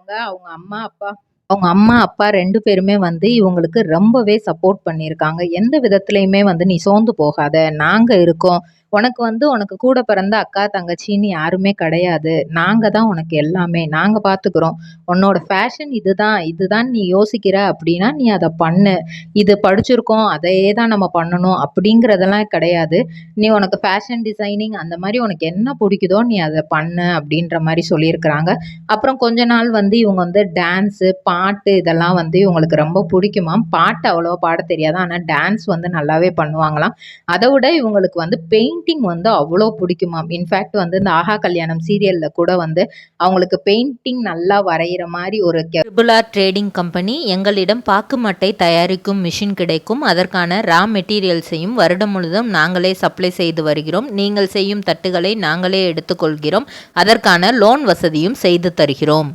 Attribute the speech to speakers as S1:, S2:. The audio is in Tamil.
S1: இருக்காங்க. அவங்க அம்மா, அப்பா 2 பேருமே வந்து இவங்களுக்கு ரொம்பவே சப்போர்ட் பண்ணியிருக்காங்க. எந்த விதத்திலயுமே வந்து "நீ சோர்ந்து போகாத. நாங்க இருக்கோம். உனக்கு கூட பிறந்த அக்கா, தங்கச்சின்னு யாருமே கிடையாது. நாங்க தான் உனக்கு எல்லாமே. நாங்க பார்த்துக்கிறோம். உன்னோட ஃபேஷன் இதுதான். இதுதான் நீ யோசிக்கிற அப்படின்னா, நீ அத பண்ணு. இது படிச்சிருக்கோம். அதையே தான் நம்ம பண்ணணும்." அப்படிங்கிறதெல்லாம் கிடையாது. "நீ உனக்கு ஃபேஷன் டிசைனிங் அந்த மாரி உனக்கு என்ன பிடிக்குதோ நீ அத பண்ணு." அப்படின்ற மாரி சொல்லியிருக்கிறாங்க. அப்புறம் கொஞ்ச நாள் வந்து இவங்க வந்து டான்ஸு, பாட்டு இதெல்லாம் வந்து இவங்களுக்கு ரொம்ப பிடிக்குமாம். பாட்டு அவ்வளவா பாடத் தெரியாது. ஆனா டான்ஸ் வந்து நல்லாவே பண்ணுவாங்களாம். அத விட இவங்களுக்கு வந்து பெயிண்டிங் வந்து அவ்ளோ பிடிக்குமாம். இன்ஃபேக்ட் வந்து இந்த ஆஹா கல்யாணம் சீரியல்ல கூட வந்து அவங்களுக்கு பெயிண்டிங் நல்லா வரையிற மாரி ஒரு ட்ரிபிள் ஆர் ட்ரேடிங் கம்பெனி எங்களிடம் பாக்கு மட்டை தயாரிக்கும் மிஷின் கிடைக்கும். அதற்கான ரா மெட்டீரியல்ஸையும் வருடம் முழுதும் நாங்களே சப்ளை செய்து வருகிறோம். நீங்கள் செய்யும் தட்டுகளை நாங்களே எடுத்துக்கொள்கிறோம். அதற்கான லோன் வசதியும் செய்து தருகிறோம்.